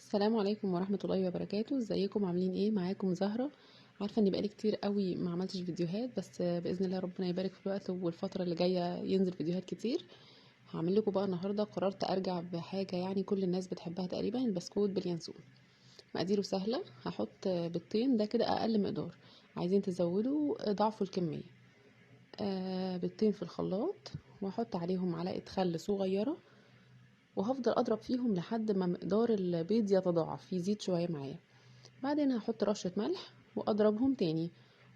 السلام عليكم ورحمة الله وبركاته. ازيكم عاملين ايه؟ معاكم زهرة. عارفة اني بقالي كتير قوي ما عملتش فيديوهات، بس بإذن الله ربنا يبارك في الوقت والفترة اللي جاية ينزل فيديوهات كتير. هعمل لكم بقى النهاردة، قررت ارجع بحاجة يعني كل الناس بتحبها تقريبا، البسكوت باليانسون. مقاديره سهلة. هحط بيضتين، ده كده اقل مقدار. عايزين تزودوا ضعفوا الكمية. بيضتين في الخلاط، واحط عليهم معلقة خل صغيرة، وهفضل اضرب فيهم لحد ما مقدار البيض يتضاعف يزيد شوية معايا. بعدين هحط رشة ملح واضربهم تاني،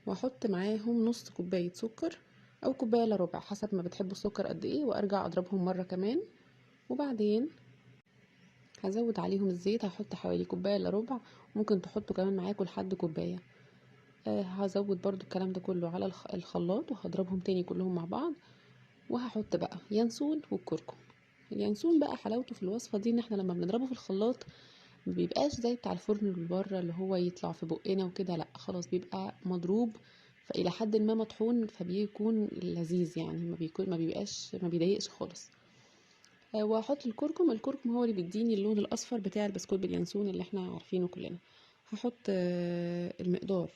واحط معاهم نص كوباية سكر او كوباية الا ربع حسب ما بتحبوا السكر قد ايه، وارجع اضربهم مرة كمان. وبعدين هزود عليهم الزيت، هحط حوالي كوباية الا ربع، ممكن تحطوا كمان معاكم لحد كوباية. هزود برضو الكلام ده كله على الخلاط، وهضربهم تاني كلهم مع بعض. وهحط بقى ينسون والكركم. اليانسون بقى حلاوته في الوصفة دي ان احنا لما بنضربه في الخلاط مبيبقاش زي بتاع الفرن اللي بره اللي هو يطلع في بقنا وكده، لا خلاص بيبقى مضروب فإلى حد ما مطحون، فبيكون لذيذ يعني، ما بيبقاش ما بيضايقش خالص. وهحط الكركم هو اللي بيديني اللون الاصفر بتاع البسكوت باليانسون اللي احنا عارفينه كلنا. هحط المقدار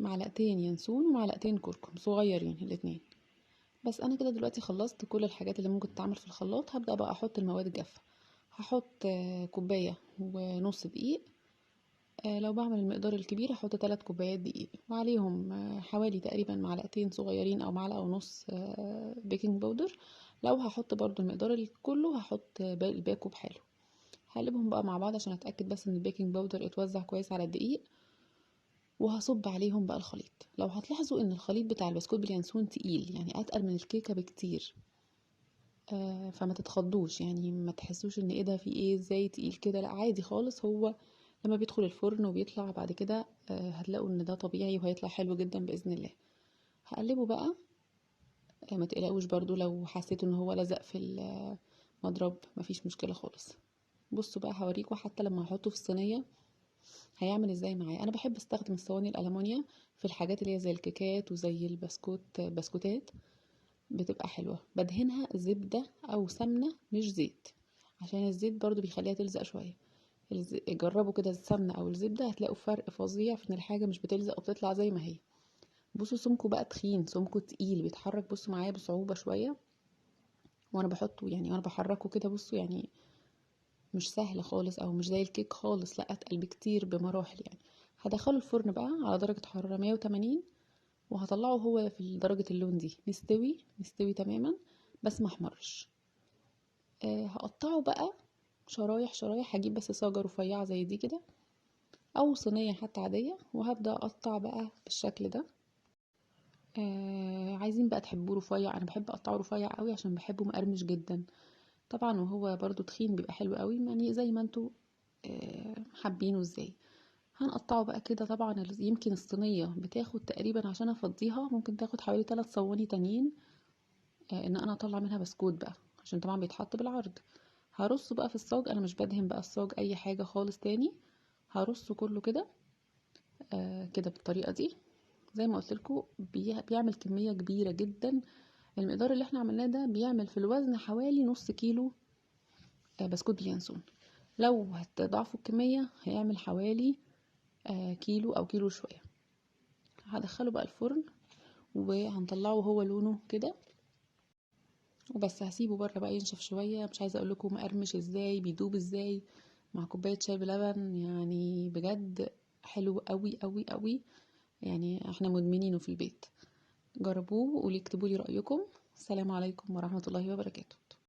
معلقتين ينسون ومعلقتين كركم صغيرين الاتنين. بس انا كده دلوقتي خلصت كل الحاجات اللي ممكن تتعمل في الخلاط. هبدأ بقى احط المواد الجافة. هحط كوباية ونص دقيق. لو بعمل المقدار الكبير هحط 3 كوبايات دقيق، وعليهم حوالي تقريبا معلقتين صغيرين او معلقة ونص بيكنج باودر. لو هحط برضو المقدار كله هحط الباكو بحاله. هقلبهم بقى مع بعض عشان اتأكد بس ان البيكنج باودر اتوزع كويس على الدقيق. وهصب عليهم بقى الخليط. لو هتلاحظوا ان الخليط بتاع البسكوت باليانسون تقيل، يعني اتقل من الكيكة بكتير. فما تتخضوش، يعني ما تحسوش ان ايه ده في ايه ازاي تقيل كده، لا عادي خالص. هو لما بيدخل الفرن وبيطلع بعد كده هتلاقوا ان ده طبيعي وهيطلع حلو جدا باذن الله. هقلبه بقى. ما تقلقوش برضو لو حسيتوا ان هو لزق في المضرب، مفيش مشكله خالص. بصوا بقى هوريكم حتى لما هحطه في الصينيه هيعمل ازاي معايا. انا بحب استخدم الصواني الالومنيا في الحاجات اللي هي زي الكيكات وزي البسكوتات، بتبقى حلوة. بدهنها زبدة او سمنة مش زيت، عشان الزيت برضو بيخليها تلزق شوية. جربوا كده السمنة او الزبدة، هتلاقوا فرق فظيع في ان الحاجة مش بتلزق وبتطلع زي ما هي. بصوا سمكه بقى تخين، سمكه تقيل بيتحرك، بصوا معايا بصعوبة شوية وانا بحطه، يعني وانا بحركه كده بصوا يعني مش سهل خالص او مش زي الكيك خالص، لا اتقل بكتير بمراحل يعني. هدخله الفرن بقى على درجة حرارة 180، وهطلعه هو في درجة اللون دي مستوي تماما، بس محمرش. هقطعه بقى شرايح شرايح. هجيب بس صاجة رفيعة زي دي كده، او صينية حتى عادية، وهبدأ اقطع بقى بالشكل ده. عايزين بقى تحبوه رفيع، انا بحب اقطعه رفيع قوي عشان بحبه مقرمش جدا طبعا، وهو برضو تخين بيبقى حلو قوي، يعني زي ما انتوا حابينه ازاي. هنقطعه بقى كده. طبعا يمكن الصينية بتاخد تقريبا عشان افضيها ممكن تاخد حوالي 3 صواني تانيين، ان انا اطلع منها بسكوت بقى، عشان طبعا بيتحط بالعرض. هرصه بقى في الصاج. انا مش بدهن بقى الصاج اي حاجة خالص تاني، هرصه كله كده كده بالطريقة دي. زي ما قلت لكم بيعمل كمية كبيرة جدا. المقدار اللي احنا عملناه ده بيعمل في الوزن حوالي نص كيلو بسكوت باليانسون. لو هتضاعفوا الكمية هيعمل حوالي كيلو او كيلو شوية. هدخله بقى الفرن وهنطلعه هو لونه كده وبس. هسيبه بره بقى ينشف شويه. مش عايزه اقول لكم مقرمش ازاي، بيدوب ازاي مع كوبايه شاي بلبن، يعني بجد حلو قوي قوي قوي. يعني احنا مدمنينه في البيت. جربوه وقولي اكتبوا لي رايكم. السلام عليكم ورحمه الله وبركاته.